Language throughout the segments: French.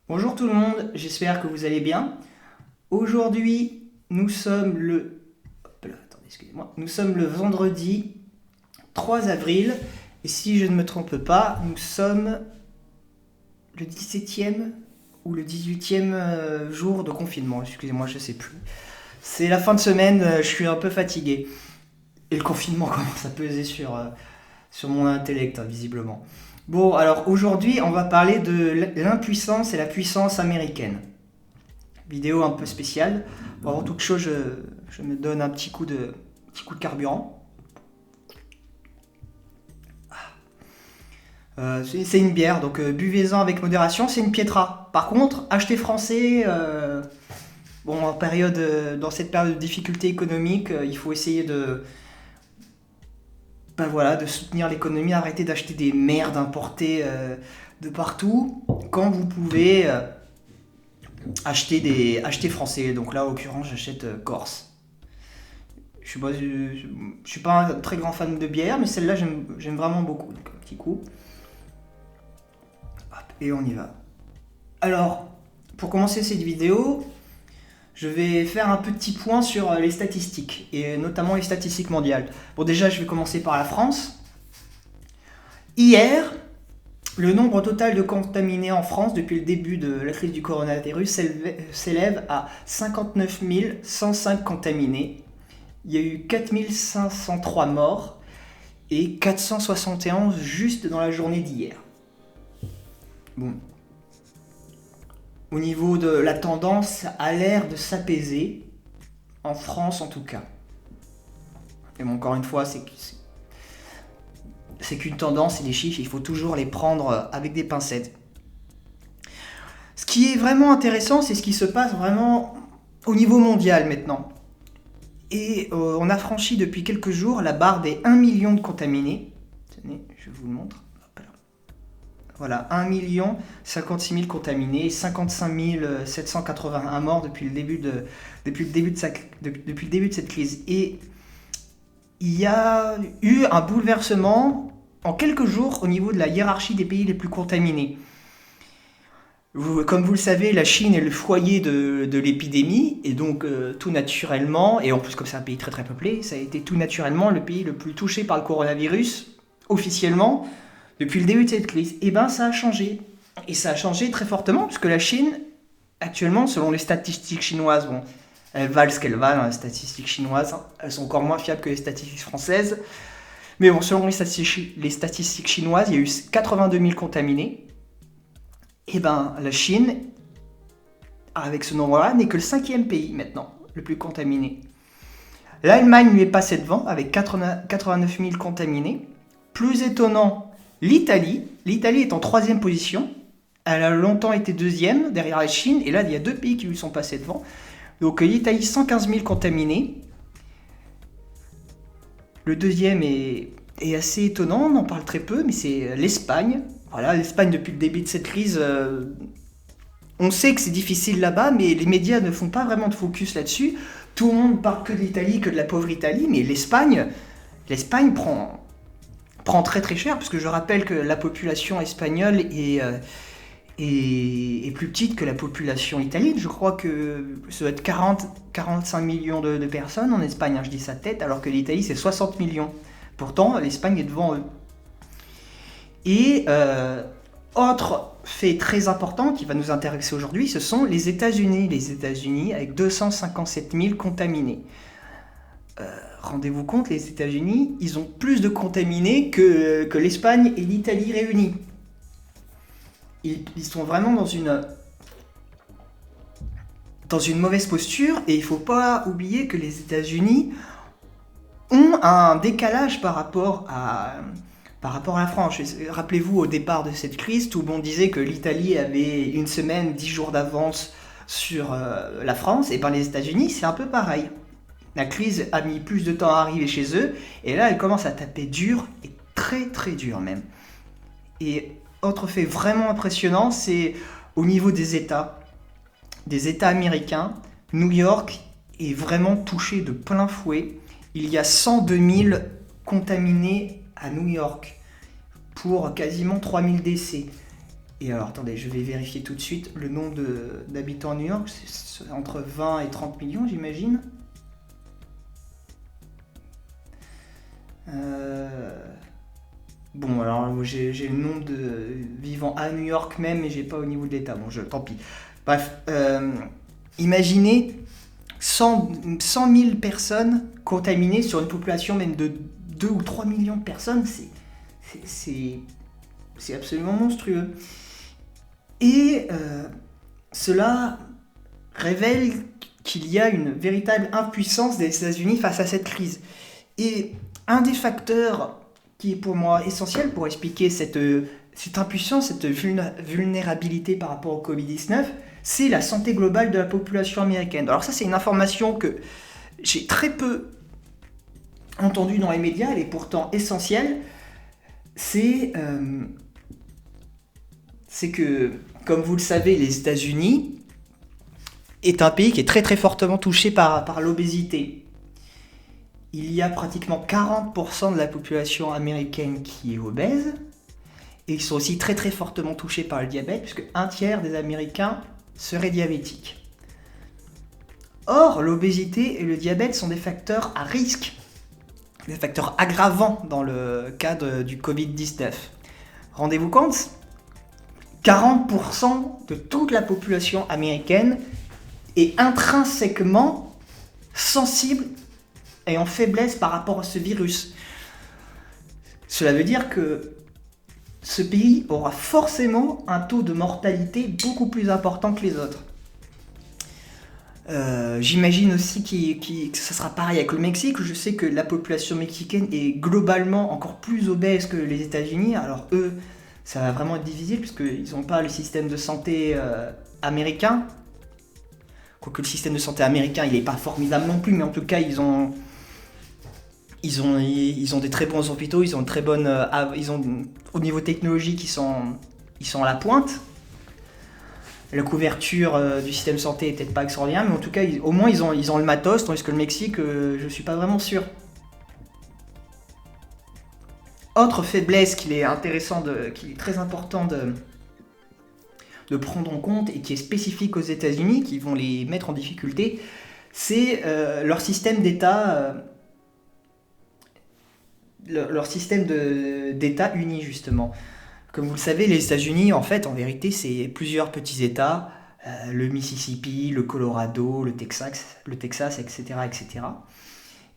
Bonjour tout le monde, j'espère que vous allez bien. Aujourd'hui, nous sommes le... hop là, attendez, excusez-moi. Nous sommes le vendredi 3 avril. Et si je ne me trompe pas, nous sommes le 17e ou le 18e jour de confinement. Excusez-moi, je ne sais plus. C'est la fin de semaine, je suis un peu fatigué. Et le confinement commence à peser sur mon intellect, hein, visiblement. Bon, alors aujourd'hui, on va parler de l'impuissance et la puissance américaine. Vidéo un peu spéciale. Bon, avant toute chose, je me donne un petit coup de carburant. C'est une bière, donc buvez-en avec modération, c'est une Pietra. Par contre, achetez français. Bon, dans cette période de difficulté économique, il faut essayer de soutenir l'économie, arrêter d'acheter des merdes importées de partout. Quand vous pouvez acheter français. Donc là, en l'occurrence, j'achète Corse. Je suis pas un très grand fan de bière, mais celle-là, j'aime vraiment beaucoup. Donc, un petit coup. Hop, et on y va. Alors, pour commencer cette vidéo, je vais faire un petit point sur les statistiques, et notamment les statistiques mondiales. Bon, déjà, je vais commencer par la France. Hier, le nombre total de contaminés en France depuis le début de la crise du coronavirus s'élève à 59 105 contaminés. Il y a eu 4 503 morts et 471 juste dans la journée d'hier. Bon. Au niveau de la tendance, ça a l'air de s'apaiser, en France en tout cas. Mais bon, encore une fois, c'est qu'une tendance et les chiffres, il faut toujours les prendre avec des pincettes. Ce qui est vraiment intéressant, c'est ce qui se passe vraiment au niveau mondial maintenant. Et on a franchi depuis quelques jours la barre des 1 million de contaminés. Tenez, je vous le montre. Voilà, 1 56 000 contaminés, 55 781 morts depuis le début de cette crise. Et il y a eu un bouleversement en quelques jours au niveau de la hiérarchie des pays les plus contaminés. Comme vous le savez, la Chine est le foyer de l'épidémie, et donc tout naturellement, et en plus comme c'est un pays très très peuplé, ça a été tout naturellement le pays le plus touché par le coronavirus, officiellement, depuis le début de cette crise. Et ben ça a changé. Et ça a changé très fortement, puisque la Chine, actuellement, selon les statistiques chinoises, bon, elles valent ce qu'elles valent, hein, les statistiques chinoises, elles sont encore moins fiables que les statistiques françaises. Mais bon, selon les statistiques chinoises, il y a eu 82 000 contaminés. Et ben la Chine, avec ce nombre-là, n'est que le 5e pays maintenant, le plus contaminé. L'Allemagne lui est passée devant avec 89 000 contaminés. Plus étonnant, l'Italie. L'Italie est en 3e position. Elle a longtemps été 2e derrière la Chine. Et là, il y a 2 pays qui lui sont passés devant. Donc l'Italie, 115 000 contaminés. Le deuxième est assez étonnant, on en parle très peu, mais c'est l'Espagne. Voilà, l'Espagne, depuis le début de cette crise, on sait que c'est difficile là-bas, mais les médias ne font pas vraiment de focus là-dessus. Tout le monde parle que de l'Italie, que de la pauvre Italie, mais l'Espagne prend très très cher, parce que je rappelle que la population espagnole est plus petite que la population italienne. Je crois que ça doit être 45 millions de personnes en Espagne, hein, je dis ça de tête, alors que l'Italie c'est 60 millions. Pourtant, l'Espagne est devant eux. Et autre fait très important qui va nous intéresser aujourd'hui, ce sont les États-Unis. Les États-Unis avec 257 000 contaminés. Rendez-vous compte, les États-Unis, ils ont plus de contaminés que l'Espagne et l'Italie réunis. Ils sont vraiment dans une mauvaise posture, et il ne faut pas oublier que les États-Unis ont un décalage par rapport à la France. Rappelez-vous, au départ de cette crise, tout le monde disait que l'Italie avait une semaine, 10 jours d'avance sur la France, et bien les États-Unis, c'est un peu pareil. La crise a mis plus de temps à arriver chez eux, et là, elle commence à taper dur, et très très dur même. Et autre fait vraiment impressionnant, c'est au niveau des États américains. New York est vraiment touché de plein fouet. Il y a 102 000 contaminés à New York pour quasiment 3 000 décès. Et alors, attendez, je vais vérifier tout de suite le nombre d'habitants à New York. C'est entre 20 et 30 millions, j'imagine. Bon, alors j'ai le nombre de vivants à New York même, mais j'ai pas au niveau de l'État. Bon, tant pis. Bref, imaginez 100 000 personnes contaminées sur une population même de 2 ou 3 millions de personnes. C'est absolument monstrueux. Et cela révèle qu'il y a une véritable impuissance des États-Unis face à cette crise. Et un des facteurs qui est pour moi essentiel pour expliquer cette impuissance, cette vulnérabilité par rapport au Covid-19, c'est la santé globale de la population américaine. Alors ça, c'est une information que j'ai très peu entendue dans les médias, elle est pourtant essentielle. C'est que, comme vous le savez, les États-Unis est un pays qui est très très fortement touché par l'obésité. Il y a pratiquement 40% de la population américaine qui est obèse, et ils sont aussi très très fortement touchés par le diabète, puisque un tiers des Américains seraient diabétiques. Or, l'obésité et le diabète sont des facteurs à risque, des facteurs aggravants dans le cadre du Covid-19. Rendez-vous compte, 40% de toute la population américaine est intrinsèquement sensible et en faiblesse par rapport à ce virus. Cela veut dire que ce pays aura forcément un taux de mortalité beaucoup plus important que les autres. J'imagine aussi que ça sera pareil avec le Mexique. Je sais que la population mexicaine est globalement encore plus obèse que les États-Unis. Alors eux, ça va vraiment être difficile puisqu'ils n'ont pas le système de santé américain. Quoique le système de santé américain, il n'est pas formidable non plus, mais en tout cas, ils ont des très bons hôpitaux, ils ont une très bonne, au niveau technologique, ils sont à la pointe. La couverture du système de santé n'est peut-être pas extraordinaire, mais en tout cas, au moins ils ont le matos, tandis que le Mexique, je suis pas vraiment sûr. Autre faiblesse qu'il est très important de prendre en compte et qui est spécifique aux États-Unis, qui vont les mettre en difficulté, c'est leur système d'État. Leur système d'État uni, justement. Comme vous le savez, les États-Unis, en fait, en vérité, c'est plusieurs petits États, le Mississippi, le Colorado, le Texas, etc., etc.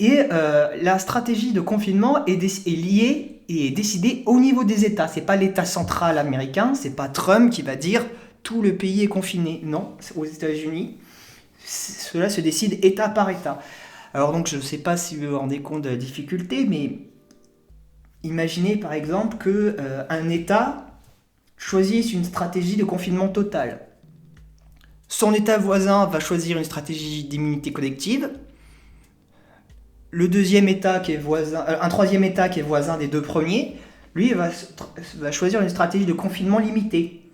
Et la stratégie de confinement est liée et est décidée au niveau des États. C'est pas l'État central américain, c'est pas Trump qui va dire tout le pays est confiné. Non, aux États-Unis, cela se décide État par État. Alors donc, je ne sais pas si vous vous rendez compte de la difficulté, mais imaginez par exemple qu'un État choisisse une stratégie de confinement total. Son État voisin va choisir une stratégie d'immunité collective. Le deuxième État qui est voisin, un troisième État qui est voisin des deux premiers, lui va choisir une stratégie de confinement limité.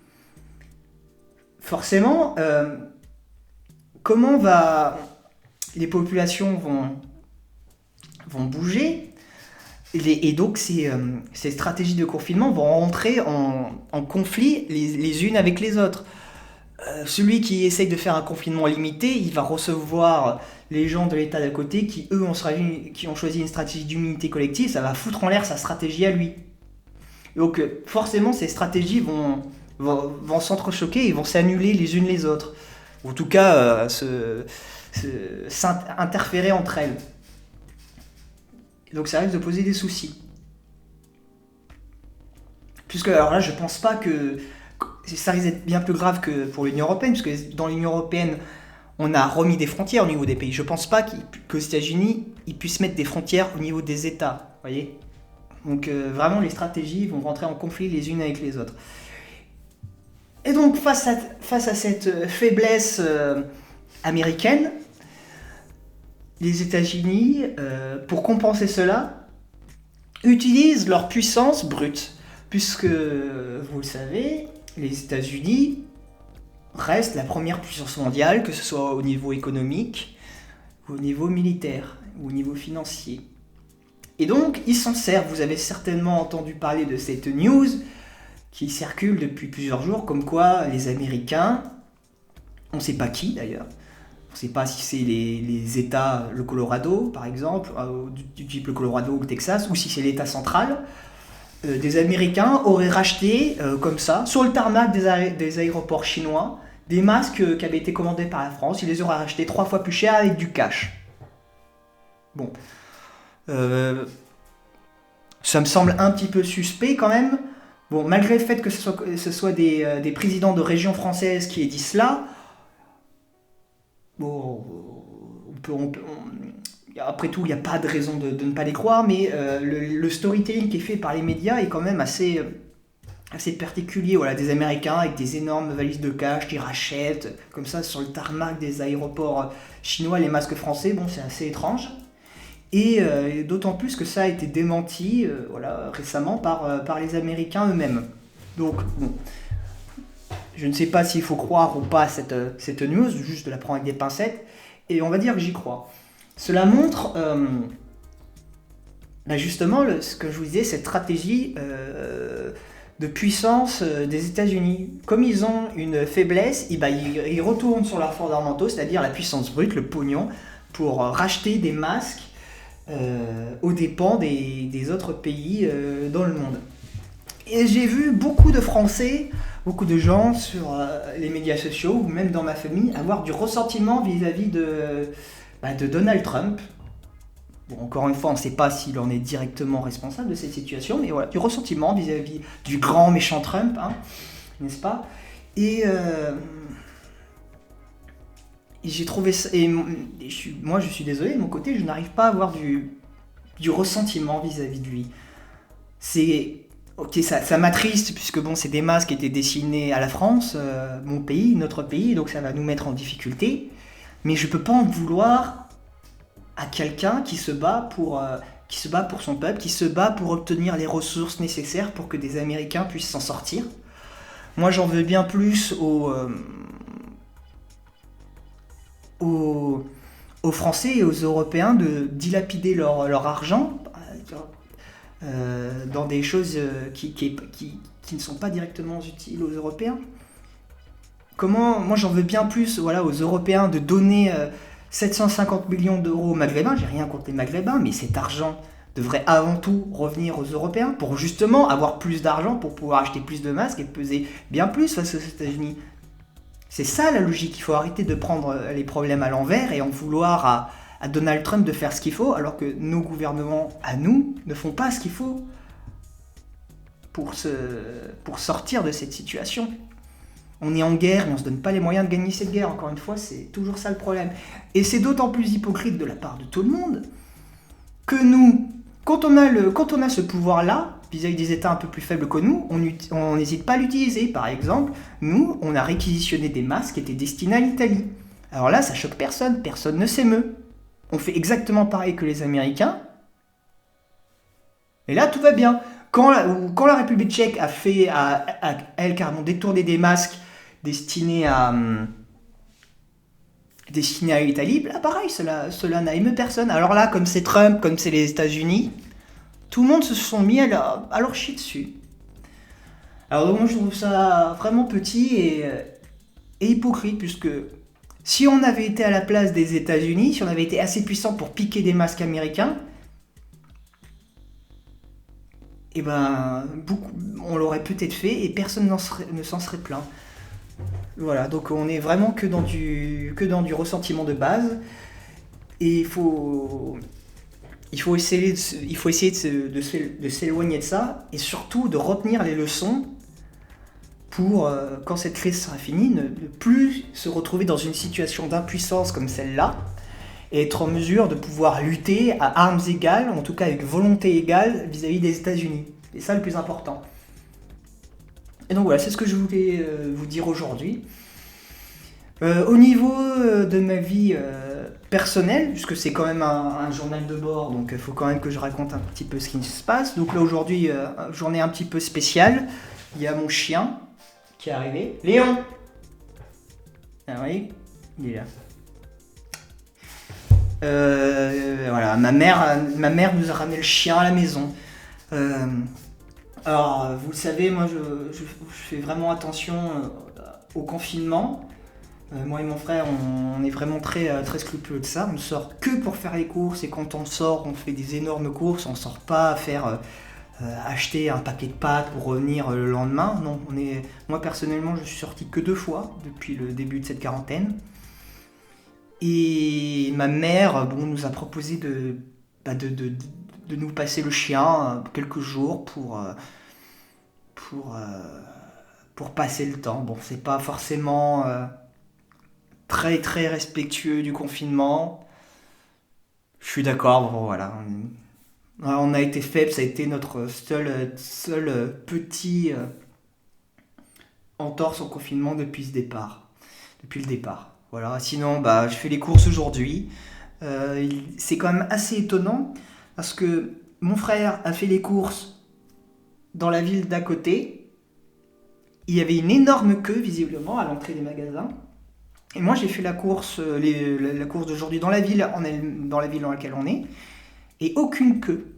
Forcément, comment les populations vont bouger et donc ces stratégies de confinement vont rentrer en conflit les unes avec les autres. Celui qui essaye de faire un confinement limité, il va recevoir les gens de l'État d'à côté qui, eux, qui ont choisi une stratégie d'immunité collective, ça va foutre en l'air sa stratégie à lui. Donc forcément, ces stratégies vont s'entrechoquer et vont s'annuler les unes les autres. Ou en tout cas, interférer entre elles. Donc ça risque de poser des soucis. Puisque, alors là, je pense pas que ça risque d'être bien plus grave que pour l'Union Européenne, puisque dans l'Union Européenne, on a remis des frontières au niveau des pays. Je pense pas qu'aux États-Unis, ils puissent mettre des frontières au niveau des États, voyez. Donc vraiment, les stratégies vont rentrer en conflit les unes avec les autres. Et donc, face à cette faiblesse américaine, les États-Unis, pour compenser cela, utilisent leur puissance brute. Puisque, vous le savez, les États-Unis restent la première puissance mondiale, que ce soit au niveau économique, ou au niveau militaire, ou au niveau financier. Et donc, ils s'en servent. Vous avez certainement entendu parler de cette news qui circule depuis plusieurs jours, comme quoi les Américains, on ne sait pas qui d'ailleurs, on ne sait pas si c'est les États, le Colorado par exemple, du type le Colorado ou le Texas, ou si c'est l'État central, des Américains auraient racheté comme ça, sur le tarmac des aéroports chinois, des masques qui avaient été commandés par la France. Ils les auraient rachetés 3 fois plus cher avec du cash. Bon. Ça me semble un petit peu suspect quand même. Bon, malgré le fait que ce soit des présidents de régions françaises qui aient dit cela, bon, après tout, il n'y a pas de raison de ne pas les croire, mais le storytelling qui est fait par les médias est quand même assez particulier. Voilà, des Américains avec des énormes valises de cash qui rachètent comme ça sur le tarmac des aéroports chinois les masques français. Bon, c'est assez étrange. Et d'autant plus que ça a été démenti récemment par les Américains eux-mêmes. Donc, bon, je ne sais pas s'il faut croire ou pas cette news, juste de la prendre avec des pincettes, et on va dire que j'y crois. Cela montre justement ce que je vous disais, cette stratégie de puissance des États-Unis. Comme ils ont une faiblesse, ils retournent sur leurs fondamentaux, c'est-à-dire la puissance brute, le pognon, pour racheter des masques aux dépens des autres pays dans le monde. Et j'ai vu beaucoup de Français, beaucoup de gens sur les médias sociaux, ou même dans ma famille, avoir du ressentiment vis-à-vis de Donald Trump. Bon, encore une fois, on ne sait pas s'il en est directement responsable de cette situation, mais voilà, du ressentiment vis-à-vis du grand méchant Trump, hein, n'est-ce pas ? Et j'ai trouvé ça, moi je suis désolé, de mon côté, je n'arrive pas à avoir du ressentiment vis-à-vis de lui. Ok, ça m'attriste, puisque bon, c'est des masques qui étaient destinés à la France, mon pays, notre pays, donc ça va nous mettre en difficulté. Mais je peux pas en vouloir à quelqu'un qui se bat pour son peuple, qui se bat pour obtenir les ressources nécessaires pour que des Américains puissent s'en sortir. Moi, j'en veux bien plus aux Français et aux Européens de dilapider leur argent dans des choses qui ne sont pas directement utiles aux Européens. Moi j'en veux bien plus aux Européens de donner 750 millions d'euros aux Maghrébins, j'ai rien contre les Maghrébins, mais cet argent devrait avant tout revenir aux Européens pour justement avoir plus d'argent pour pouvoir acheter plus de masques et peser bien plus face aux États-Unis. C'est ça la logique, il faut arrêter de prendre les problèmes à l'envers et en vouloir à Donald Trump de faire ce qu'il faut, alors que nos gouvernements, à nous, ne font pas ce qu'il faut pour sortir de cette situation. On est en guerre, mais on ne se donne pas les moyens de gagner cette guerre. Encore une fois, c'est toujours ça le problème. Et c'est d'autant plus hypocrite de la part de tout le monde que nous, quand on a ce pouvoir-là, vis-à-vis des États un peu plus faibles que nous, on n'hésite pas à l'utiliser. Par exemple, nous, on a réquisitionné des masques qui étaient destinés à l'Italie. Alors là, ça choque personne ne s'émeut. On fait exactement pareil que les Américains. Et là, tout va bien. Quand la République tchèque a fait, elle, carrément détourné des masques destinés à l'Italie, là, pareil, cela n'a ému personne. Alors là, comme c'est Trump, comme c'est les États-Unis, tout le monde se sont mis à leur chier dessus. Alors moi, je trouve ça vraiment petit et hypocrite, puisque si on avait été à la place des États-Unis, si on avait été assez puissant pour piquer des masques américains, eh ben, on l'aurait peut-être fait et personne ne s'en serait plaint. Voilà, donc on est vraiment que dans du ressentiment de base. Et il faut essayer de s'éloigner de ça et surtout de retenir les leçons pour, quand cette crise sera finie, ne plus se retrouver dans une situation d'impuissance comme celle-là et être en mesure de pouvoir lutter à armes égales, en tout cas avec volonté égale vis-à-vis des États-Unis. C'est ça le plus important. Et donc voilà, c'est ce que je voulais vous dire aujourd'hui. Au niveau de ma vie personnelle, puisque c'est quand même un journal de bord, donc il faut quand même que je raconte un petit peu ce qui se passe. Donc là aujourd'hui, journée un petit peu spéciale. Il y a mon chien qui est arrivé. Léon! Ah oui, il est là. Voilà, ma mère nous a ramené le chien à la maison. Alors, vous le savez, moi je fais vraiment attention au confinement. Moi et mon frère, on est vraiment très scrupuleux de ça. On ne sort que pour faire les courses et quand on sort, on fait des énormes courses. On ne sort pas à faire acheter un paquet de pâtes pour revenir le lendemain. Non, moi personnellement, je suis sorti que 2 fois depuis le début de cette quarantaine. Et ma mère, bon, nous a proposé de nous passer le chien quelques jours pour, euh, pour passer le temps. Bon, c'est pas forcément très respectueux du confinement. Je suis d'accord, bon, voilà. On a été faible, ça a été notre seul petit entorse au confinement depuis le départ. Voilà, sinon, bah, je fais les courses aujourd'hui. C'est quand même assez étonnant parce que mon frère a fait les courses dans la ville d'à côté. Il y avait une énorme queue visiblement à l'entrée des magasins. Et moi j'ai fait la course, la course d'aujourd'hui dans la ville, dans la ville dans laquelle on est, et aucune queue.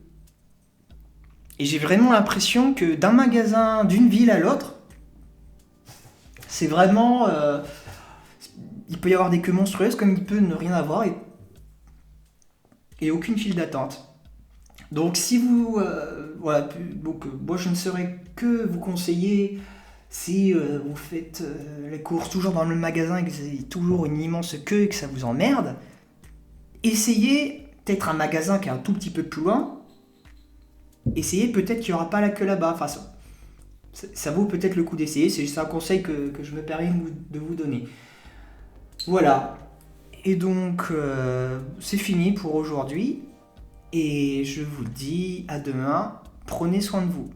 Et j'ai vraiment l'impression que d'un magasin, d'une ville à l'autre, c'est vraiment, il peut y avoir des queues monstrueuses comme il peut ne rien avoir et aucune file d'attente. Donc si vous, voilà, donc moi je ne saurais que vous conseiller si vous faites les courses toujours dans le même magasin et que vous avez toujours une immense queue et que ça vous emmerde, essayez peut-être un magasin qui est un tout petit peu plus loin. Essayez peut-être qu'il n'y aura pas la queue là-bas. Enfin, ça vaut peut-être le coup d'essayer. C'est juste un conseil que je me permets de vous donner. Voilà. Et donc, c'est fini pour aujourd'hui. Et je vous dis à demain. Prenez soin de vous.